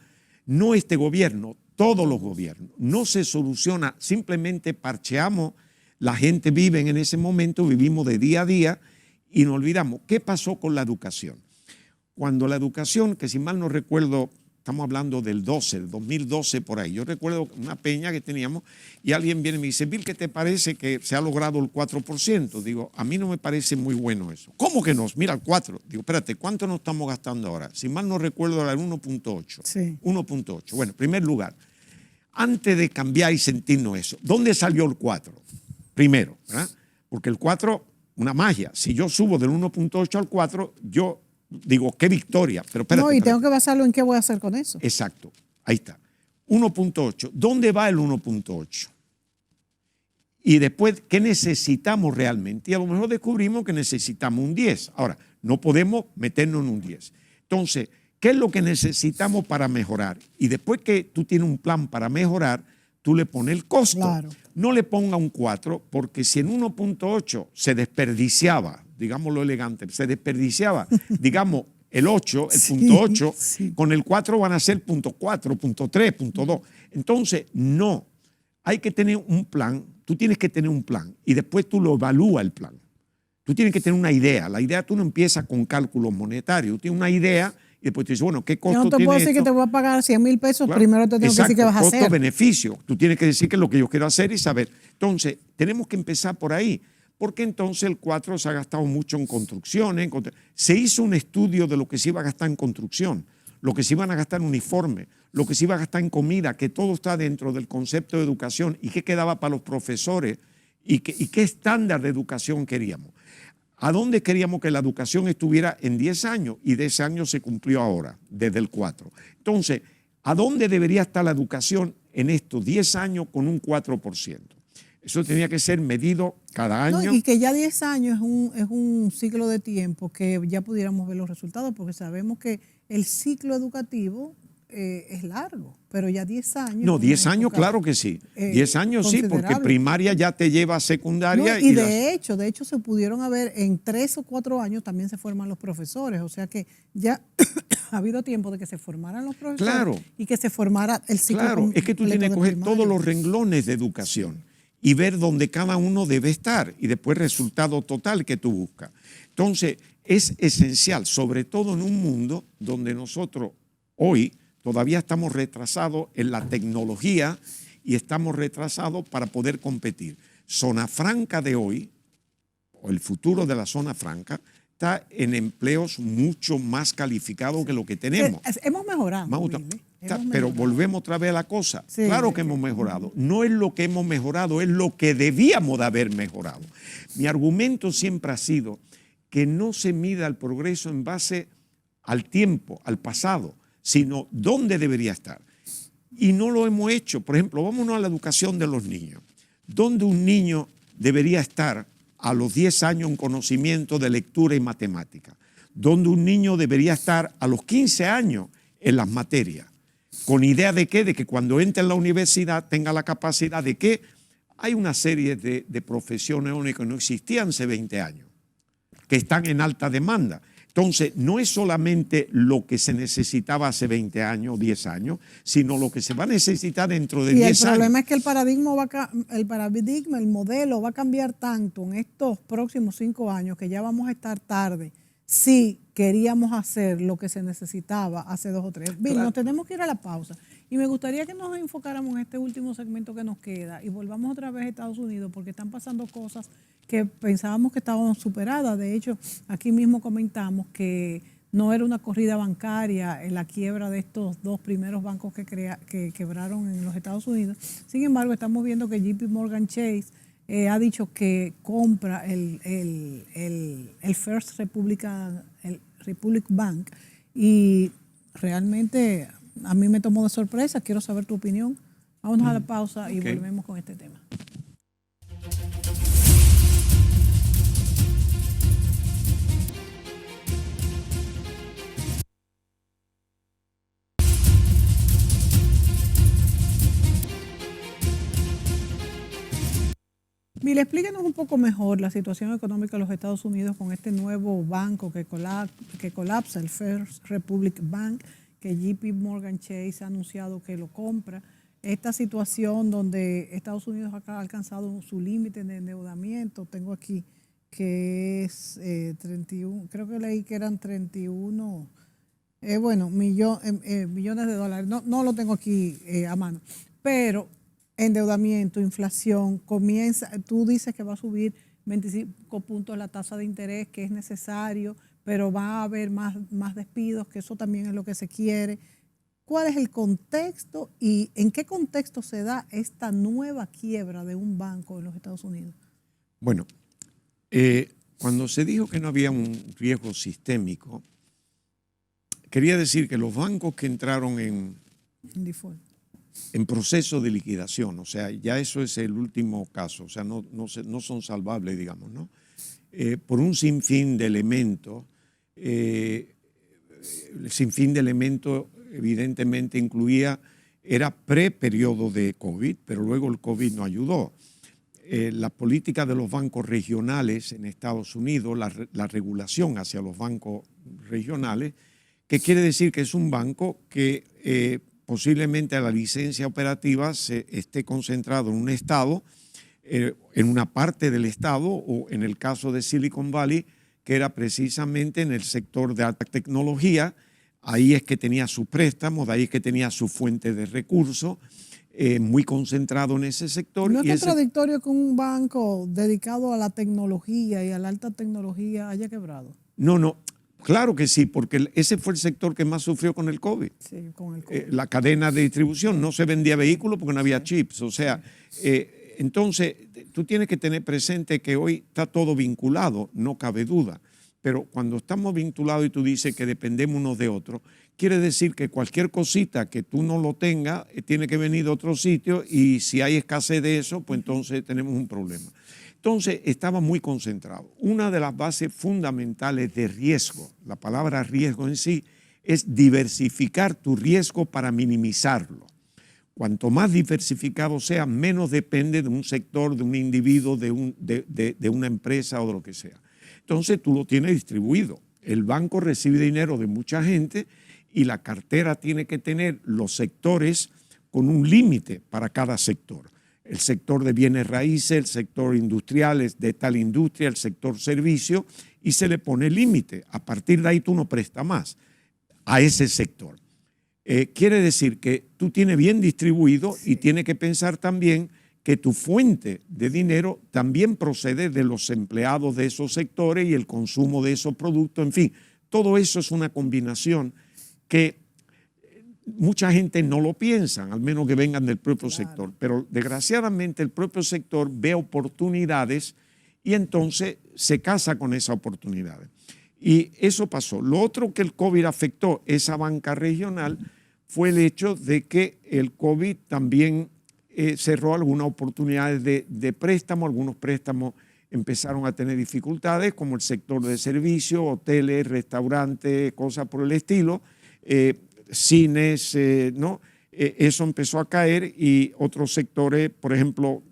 No este gobierno, todos los gobiernos. No se soluciona, simplemente parcheamos, la gente vive en ese momento, vivimos de día a día y nos olvidamos. ¿Qué pasó con la educación? Cuando la educación, que si mal no recuerdo, estamos hablando del 2012 por ahí. Yo recuerdo una peña que teníamos y alguien viene y me dice, Bill, ¿qué te parece que se ha logrado el 4%? Digo, a mí no me parece muy bueno eso. ¿Cómo que no? Mira, el 4. Digo, espérate, ¿cuánto nos estamos gastando ahora? Si mal no recuerdo, era el 1.8. Sí. 1.8. Bueno, en primer lugar, antes de cambiar y sentirnos eso, ¿dónde salió el 4? Primero, ¿verdad? Porque el 4, una magia. Si yo subo del 1.8 al 4, yo digo, qué victoria, pero espérate. No, y tengo que basarlo en qué voy a hacer con eso. Exacto, ahí está. 1.8. ¿Dónde va el 1.8? Y después, ¿qué necesitamos realmente? Y a lo mejor descubrimos que necesitamos un 10. Ahora, no podemos meternos en un 10. Entonces, ¿qué es lo que necesitamos para mejorar? Y después que tú tienes un plan para mejorar, tú le pones el costo. Claro. No le ponga un 4, porque si en 1.8 se desperdiciaba, digámoslo elegante, se desperdiciaba, digamos, el 8, el punto 8, con el 4 van a ser punto 4, punto 3, punto 2. Entonces, no, hay que tener un plan, tú tienes que tener un plan y después tú lo evalúas el plan. Tú tienes que tener una idea. La idea tú no empiezas con cálculos monetarios, tú tienes una idea y después tú dices, bueno, ¿qué costo tiene esto? Yo no te puedo decir que te voy a pagar 100,000 pesos, claro. Primero te tengo que decir qué vas a hacer. Costo-beneficio. Tú tienes que decir que es lo que yo quiero hacer y saber. Entonces, tenemos que empezar por ahí, porque entonces el 4 se ha gastado mucho en construcciones. Se hizo un estudio de lo que se iba a gastar en construcción, lo que se iban a gastar en uniforme, lo que se iba a gastar en comida, que todo está dentro del concepto de educación y qué quedaba para los profesores y qué estándar de educación queríamos. ¿A dónde queríamos que la educación estuviera en 10 años? Y de ese año se cumplió ahora, desde el 4. Entonces, ¿a dónde debería estar la educación en estos 10 años con un 4%? Eso tenía que ser medido cada año. No, y que ya 10 años es un ciclo de tiempo que ya pudiéramos ver los resultados, porque sabemos que el ciclo educativo es largo, pero ya 10 años. No, 10 años, claro que sí. 10 años sí, porque primaria ya te lleva a secundaria. No, y de hecho se pudieron haber, en 3 o 4 años también se forman los profesores, o sea que ya ha habido tiempo de que se formaran los profesores, claro, y que se formara el ciclo. Claro, es que tú tienes que coger todos los renglones de educación y ver dónde cada uno debe estar y después el resultado total que tú buscas. Entonces, es esencial, sobre todo en un mundo donde nosotros hoy todavía estamos retrasados en la tecnología y estamos retrasados para poder competir. Zona franca de hoy, o el futuro de la zona franca, está en empleos mucho más calificados que lo que tenemos. Hemos mejorado. Pero volvemos otra vez a la cosa. Sí, claro que hemos mejorado. No es lo que hemos mejorado, es lo que debíamos de haber mejorado. Mi argumento siempre ha sido que no se mida el progreso en base al tiempo, al pasado, sino dónde debería estar. Y no lo hemos hecho. Por ejemplo, vámonos a la educación de los niños. ¿Dónde un niño debería estar a los 10 años en conocimiento de lectura y matemática? ¿Dónde un niño debería estar a los 15 años en las materias? ¿Con idea de qué? De que cuando entre en la universidad tenga la capacidad de que hay una serie de profesiones que no existían hace 20 años, que están en alta demanda. Entonces, no es solamente lo que se necesitaba hace 20 años, 10 años, sino lo que se va a necesitar dentro de 10 años. Y el problema es que el modelo va a cambiar tanto en estos próximos 5 años que ya vamos a estar tarde si queríamos hacer lo que se necesitaba hace 2 o 3. Bill, nos tenemos que ir a la pausa. Y me gustaría que nos enfocáramos en este último segmento que nos queda y volvamos otra vez a Estados Unidos porque están pasando cosas que pensábamos que estaban superadas. De hecho, aquí mismo comentamos que no era una corrida bancaria en la quiebra de estos 2 primeros bancos que quebraron en los Estados Unidos. Sin embargo, estamos viendo que JP Morgan Chase ha dicho que compra el First Republic Bank y realmente a mí me tomó de sorpresa. Quiero saber tu opinión. Vámonos a la pausa y volvemos con este tema. Mire, explíquenos un poco mejor la situación económica de los Estados Unidos con este nuevo banco que colapsa, el First Republic Bank, que JP Morgan Chase ha anunciado que lo compra. Esta situación donde Estados Unidos ha alcanzado su límite de endeudamiento, tengo aquí que es 31, creo que leí que eran 31, millones de dólares. No lo tengo aquí a mano, pero endeudamiento, inflación, tú dices que va a subir 25 puntos la tasa de interés, que es necesario, pero va a haber más despidos, que eso también es lo que se quiere. ¿Cuál es el contexto y en qué contexto se da esta nueva quiebra de un banco en los Estados Unidos? Bueno, cuando se dijo que no había un riesgo sistémico, quería decir que los bancos que entraron en proceso de liquidación, o sea, ya eso es el último caso, o sea, no son salvables, digamos, ¿no? Por un sinfín de elementos, el sinfín de elementos evidentemente era pre-periodo de COVID, pero luego el COVID no ayudó. La política de los bancos regionales en Estados Unidos, la regulación hacia los bancos regionales, que quiere decir que es un banco que posiblemente la licencia operativa esté concentrado en un estado, en una parte del estado, o en el caso de Silicon Valley, que era precisamente en el sector de alta tecnología. Ahí es que tenía sus préstamos, de ahí es que tenía su fuente de recursos, muy concentrado en ese sector. ¿No es contradictorio que un banco dedicado a la tecnología y a la alta tecnología haya quebrado? No. Claro que sí, porque ese fue el sector que más sufrió con el COVID. Sí, con el COVID. La cadena de distribución, no se vendía vehículos porque no había chips. O sea, entonces tú tienes que tener presente que hoy está todo vinculado, no cabe duda. Pero cuando estamos vinculados y tú dices que dependemos unos de otros, quiere decir que cualquier cosita que tú no lo tengas tiene que venir de otro sitio y si hay escasez de eso, pues entonces tenemos un problema. Entonces estaba muy concentrado. Una de las bases fundamentales de riesgo, la palabra riesgo en sí, es diversificar tu riesgo para minimizarlo. Cuanto más diversificado sea, menos depende de un sector, de un individuo, de una empresa o de lo que sea. Entonces tú lo tienes distribuido. El banco recibe dinero de mucha gente y la cartera tiene que tener los sectores con un límite para cada sector. El sector de bienes raíces, el sector industrial, de tal industria, el sector servicio, y se le pone límite. A partir de ahí tú no prestas más a ese sector. Quiere decir que tú tienes bien distribuido y tienes que pensar también que tu fuente de dinero también procede de los empleados de esos sectores y el consumo de esos productos. En fin, todo eso es una combinación que mucha gente no lo piensa, al menos que vengan del propio sector. Pero desgraciadamente el propio sector ve oportunidades y entonces se casa con esas oportunidades. Y eso pasó. Lo otro que el COVID afectó esa banca regional fue el hecho de que el COVID también cerró algunas oportunidades de préstamo. Algunos préstamos empezaron a tener dificultades, como el sector de servicios, hoteles, restaurantes, cosas por el estilo, cines, ¿no? Eso empezó a caer y otros sectores, por ejemplo,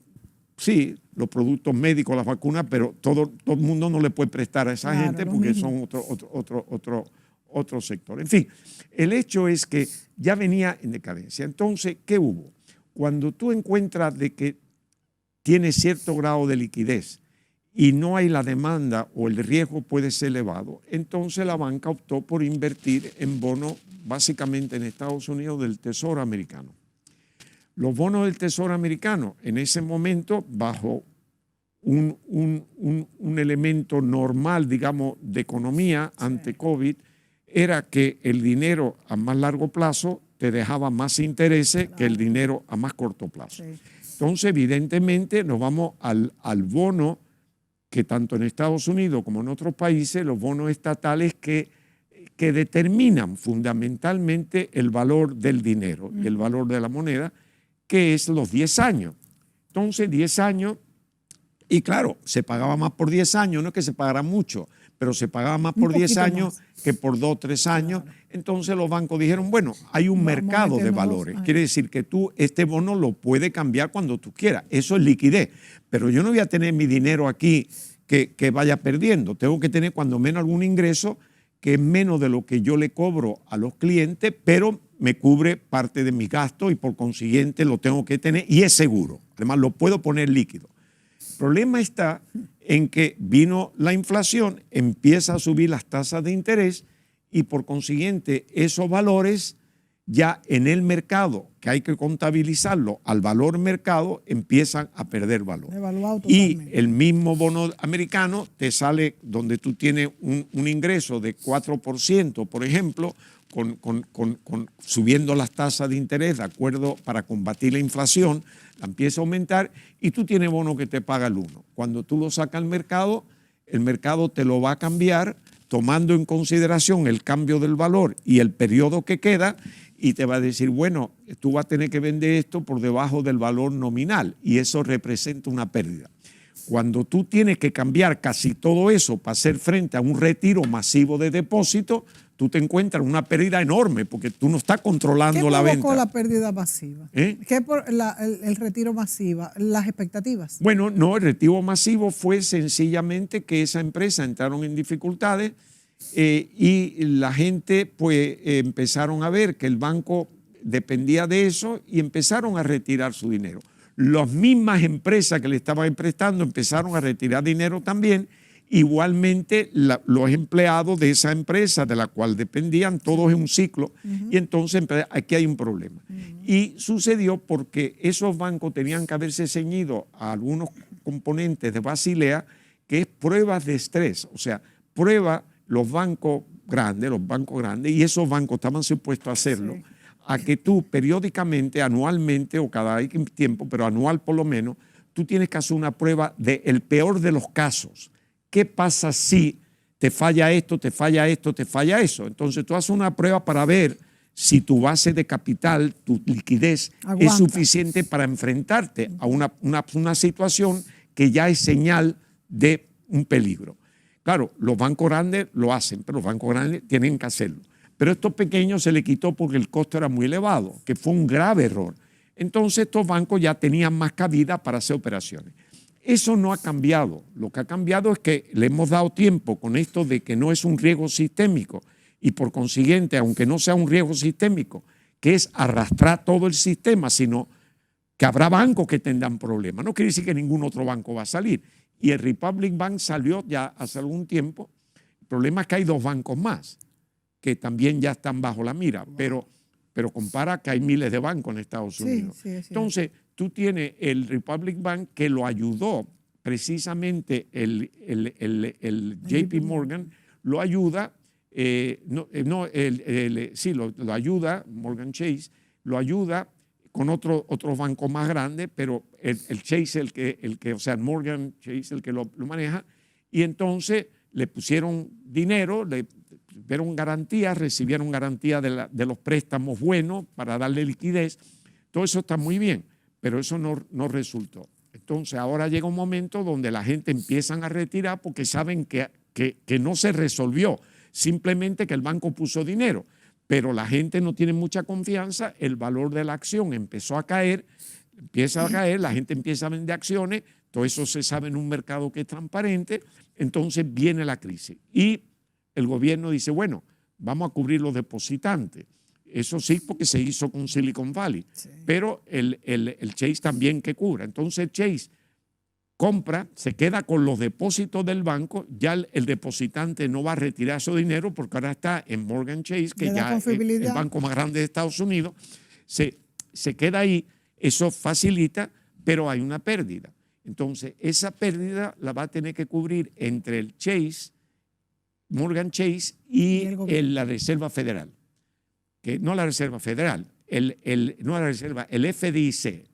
sí, los productos médicos, las vacunas, pero todo el mundo no le puede prestar a esa gente porque son otro sector. En fin, el hecho es que ya venía en decadencia. Entonces, ¿qué hubo? Cuando tú encuentras de que tiene cierto grado de liquidez y no hay la demanda o el riesgo puede ser elevado, entonces la banca optó por invertir en bonos básicamente en Estados Unidos del Tesoro americano. Los bonos del Tesoro americano en ese momento, bajo un elemento normal, digamos, de economía ante COVID, era que el dinero a más largo plazo te dejaba más intereses que el dinero a más corto plazo. Entonces, evidentemente, nos vamos al bono que tanto en Estados Unidos como en otros países, los bonos estatales que determinan fundamentalmente el valor del dinero y el valor de la moneda, que es los 10 años. Entonces, 10 años, y claro, se pagaba más por 10 años, no es que se pagara mucho, pero se pagaba más por 10 años que por 2 o 3 años. Claro. Entonces los bancos dijeron, bueno, hay un mercado de valores. Quiere decir que tú este bono lo puedes cambiar cuando tú quieras. Eso es liquidez. Pero yo no voy a tener mi dinero aquí que vaya perdiendo. Tengo que tener cuando menos algún ingreso que es menos de lo que yo le cobro a los clientes, pero me cubre parte de mis gastos y por consiguiente lo tengo que tener y es seguro. Además lo puedo poner líquido. El problema está en que vino la inflación, empieza a subir las tasas de interés y por consiguiente esos valores ya en el mercado, que hay que contabilizarlo al valor mercado, empiezan a perder valor. Y el mismo bono americano te sale donde tú tienes un ingreso de 4%, por ejemplo, subiendo las tasas de interés de acuerdo para combatir la inflación, la empieza a aumentar y tú tienes bono que te paga el 1. Cuando tú lo sacas al mercado, el mercado te lo va a cambiar tomando en consideración el cambio del valor y el periodo que queda y te va a decir, bueno, tú vas a tener que vender esto por debajo del valor nominal y eso representa una pérdida. Cuando tú tienes que cambiar casi todo eso para hacer frente a un retiro masivo de depósito, tú te encuentras una pérdida enorme porque tú no estás controlando la venta. ¿Qué provocó la pérdida masiva? ¿Qué por el retiro masivo? ¿Las expectativas? Bueno, no, el retiro masivo fue sencillamente que esa empresa entraron en dificultades y la gente pues empezaron a ver que el banco dependía de eso y empezaron a retirar su dinero. Las mismas empresas que le estaban prestando empezaron a retirar dinero también. Igualmente los empleados de esa empresa de la cual dependían, todos en un ciclo, y entonces aquí hay un problema. Y sucedió porque esos bancos tenían que haberse ceñido a algunos componentes de Basilea, que es pruebas de estrés, o sea, los bancos grandes, y esos bancos estaban supuestos a hacerlo, a que tú periódicamente, anualmente o cada tiempo, pero anual por lo menos, tú tienes que hacer una prueba del peor de los casos. ¿Qué pasa si te falla esto, te falla esto, te falla eso? Entonces tú haces una prueba para ver si tu base de capital, tu liquidez es suficiente para enfrentarte a una situación que ya es señal de un peligro. Claro, los bancos grandes lo hacen, pero los bancos grandes tienen que hacerlo. Pero a estos pequeños se le quitó porque el costo era muy elevado, que fue un grave error. Entonces estos bancos ya tenían más cabida para hacer operaciones. Eso no ha cambiado. Lo que ha cambiado es que le hemos dado tiempo con esto de que no es un riesgo sistémico y por consiguiente, aunque no sea un riesgo sistémico, que es arrastrar todo el sistema, sino que habrá bancos que tendrán problemas. No quiere decir que ningún otro banco va a salir. Y el Republic Bank salió ya hace algún tiempo. El problema es que hay 2 bancos más que también ya están bajo la mira, pero compara que hay miles de bancos en Estados Unidos. Entonces, tú tienes el Republic Bank que lo ayudó precisamente el JP Morgan, lo ayuda, lo ayuda, Morgan Chase, lo ayuda con otros bancos más grandes, pero el Chase, o sea, Morgan Chase, el que lo maneja, y entonces le pusieron dinero, le dieron garantías, recibieron garantías de los préstamos buenos para darle liquidez. Todo eso está muy bien, pero eso no resultó. Entonces ahora llega un momento donde la gente empiezan a retirar porque saben que no se resolvió, simplemente que el banco puso dinero, pero la gente no tiene mucha confianza, el valor de la acción empezó a caer, la gente empieza a vender acciones, todo eso se sabe en un mercado que es transparente, entonces viene la crisis y el gobierno dice, bueno, vamos a cubrir los depositantes. Eso sí, porque se hizo con Silicon Valley, sí. Pero el Chase también que cubra. Entonces Chase compra, se queda con los depósitos del banco, ya el depositante no va a retirar su dinero porque ahora está en Morgan Chase, que ya es el banco más grande de Estados Unidos, se queda ahí, eso facilita, pero hay una pérdida. Entonces esa pérdida la va a tener que cubrir entre el Chase, Morgan Chase y la Reserva Federal. Que no la Reserva Federal, no la Reserva, el FDIC,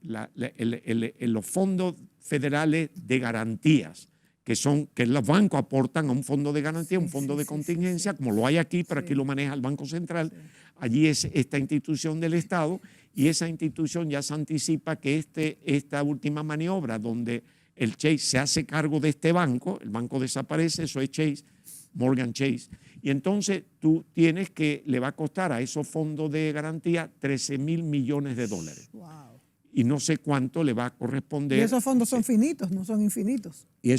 los fondos federales de garantías, que los bancos aportan a un fondo de garantía, un fondo de contingencia, como lo hay aquí, pero aquí lo maneja el Banco Central. Allí es esta institución del Estado y esa institución ya se anticipa que esta última maniobra donde el Chase se hace cargo de este banco, el banco desaparece, eso es Chase, Morgan Chase, y entonces tú tienes que le va a costar a esos fondos de garantía $13,000 millones. Wow. Y no sé cuánto le va a corresponder. Y esos fondos son finitos, no son infinitos. Y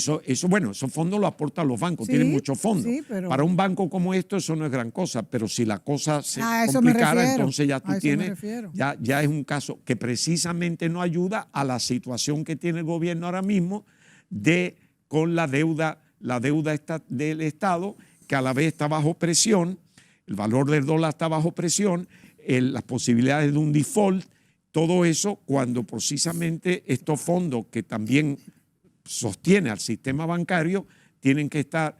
bueno, esos fondos los aportan los bancos, tienen muchos fondos. Sí, pero para un banco como esto eso no es gran cosa, pero si la cosa se complicara, entonces ya tú tienes, ya es un caso que precisamente no ayuda a la situación que tiene el gobierno ahora mismo con la deuda del Estado, que a la vez está bajo presión, el valor del dólar está bajo presión, las posibilidades de un default, todo eso cuando precisamente estos fondos que también sostiene al sistema bancario tienen que estar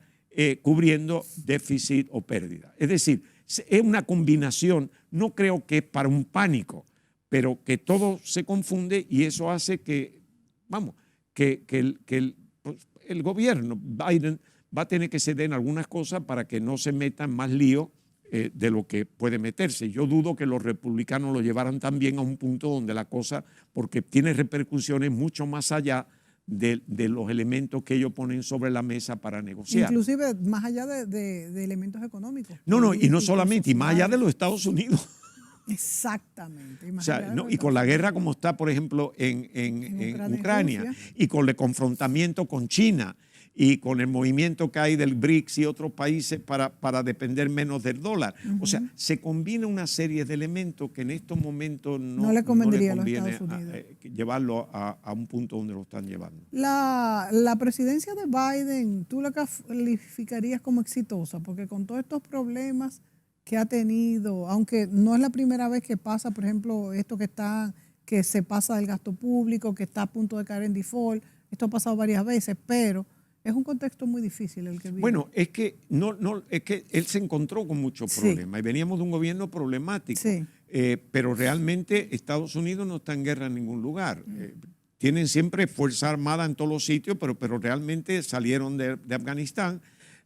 cubriendo déficit o pérdida. Es decir, es una combinación, no creo que es para un pánico, pero que todo se confunde y eso hace que el gobierno, Biden, va a tener que ceder en algunas cosas para que no se meta en más lío de lo que puede meterse. Yo dudo que los republicanos lo llevaran también a un punto donde la cosa, porque tiene repercusiones mucho más allá de los elementos que ellos ponen sobre la mesa para negociar. Inclusive más allá de elementos económicos. No, y no solamente, y más allá de los Estados Unidos. Exactamente. O sea, y con la guerra como está, por ejemplo, en Ucrania, y con el confrontamiento con China, y con el movimiento que hay del BRICS y otros países para depender menos del dólar. O sea, se combina una serie de elementos que en estos momentos no le conviene a los Estados Unidos llevarlo a un punto donde lo están llevando. La presidencia de Biden, ¿tú la calificarías como exitosa? Porque con todos estos problemas que ha tenido, aunque no es la primera vez que pasa, por ejemplo, esto que se pasa del gasto público, que está a punto de caer en default, esto ha pasado varias veces, pero es un contexto muy difícil el que vive. Bueno, es que él se encontró con muchos problemas y veníamos de un gobierno problemático, pero realmente Estados Unidos no está en guerra en ningún lugar. Tienen siempre fuerza armada en todos los sitios, pero realmente salieron de Afganistán,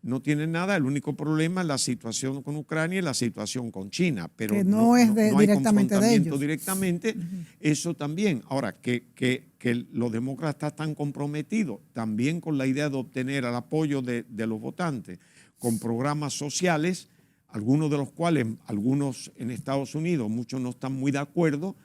no tienen nada. El único problema es la situación con Ucrania y la situación con China, pero que no hay directamente de ellos. Directamente, eso también. Ahora, que los demócratas están comprometidos también con la idea de obtener el apoyo de los votantes, con programas sociales, algunos de los cuales, algunos en Estados Unidos, muchos no están muy de acuerdo,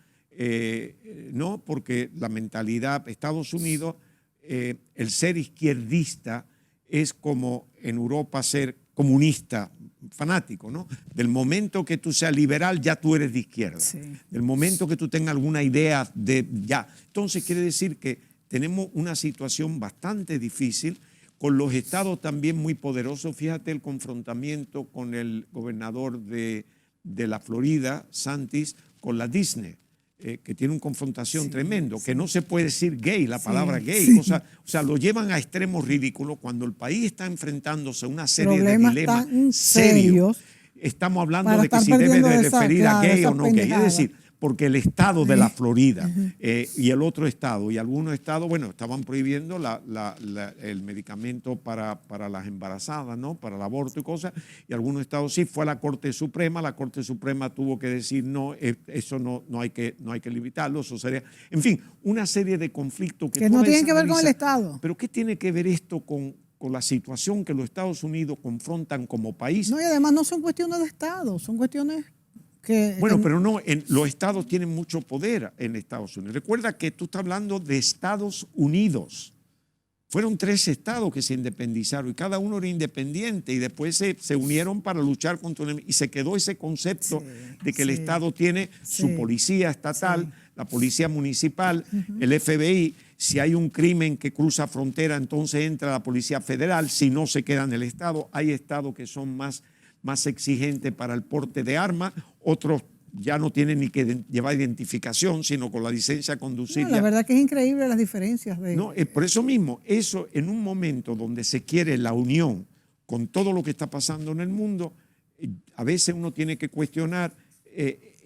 no, porque la mentalidad, Estados Unidos, el ser izquierdista es como en Europa ser comunista, fanático, ¿no? Del momento que tú seas liberal, ya tú eres de izquierda. Sí. Del momento que tú tengas alguna idea ya. Entonces quiere decir que tenemos una situación bastante difícil con los estados también muy poderosos. Fíjate el confrontamiento con el gobernador de la Florida, Santis, con la Disney. que tiene una confrontación tremendo, que no se puede decir gay, la palabra gay, o sea, lo llevan a extremos ridículos cuando el país está enfrentándose a una serie de dilemas serios. Estamos hablando de que si debe de referir a gay o no gay, es decir, porque el estado de la Florida y el otro estado y algunos estados, bueno, estaban prohibiendo el medicamento para las embarazadas, ¿no? Para el aborto y cosas, y algunos estados sí, fue a la Corte Suprema tuvo que decir no, eso no hay que limitarlo, eso sería, en fin, una serie de conflictos que no tienen que ver con el Estado. Pero ¿qué tiene que ver esto con la situación que los Estados Unidos confrontan como país? No, y además no son cuestiones de Estado, son cuestiones bueno, pero no, los estados tienen mucho poder en Estados Unidos. Recuerda que tú estás hablando de Estados Unidos. Fueron 3 estados que se independizaron y cada uno era independiente y después se unieron para luchar contra el enemigo. Y se quedó ese concepto de que el Estado tiene su policía estatal, la policía municipal, el FBI. Si hay un crimen que cruza frontera, entonces entra la policía federal. Si no, se queda en el Estado. Hay estados que son más exigente para el porte de armas, otros ya no tienen ni que llevar identificación, sino con la licencia de conducir. No, la verdad que es increíble las diferencias. No, por eso mismo, eso en un momento donde se quiere la unión con todo lo que está pasando en el mundo, a veces uno tiene que cuestionar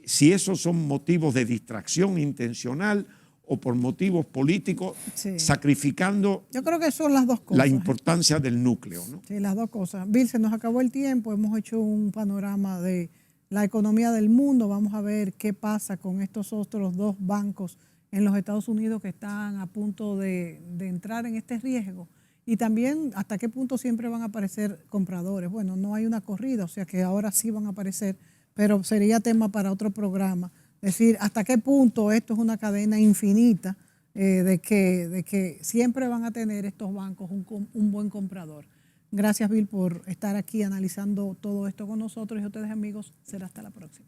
si esos son motivos de distracción intencional o por motivos políticos, sacrificando, yo creo que son las dos cosas, la importancia del núcleo, ¿no? Sí, las dos cosas. Bill, se nos acabó el tiempo, hemos hecho un panorama de la economía del mundo, vamos a ver qué pasa con estos otros 2 bancos en los Estados Unidos que están a punto de entrar en este riesgo y también hasta qué punto siempre van a aparecer compradores. Bueno, no hay una corrida, o sea que ahora sí van a aparecer, pero sería tema para otro programa. Es decir, hasta qué punto esto es una cadena infinita de que siempre van a tener estos bancos un buen comprador. Gracias, Bill, por estar aquí analizando todo esto con nosotros y a ustedes, amigos, será hasta la próxima.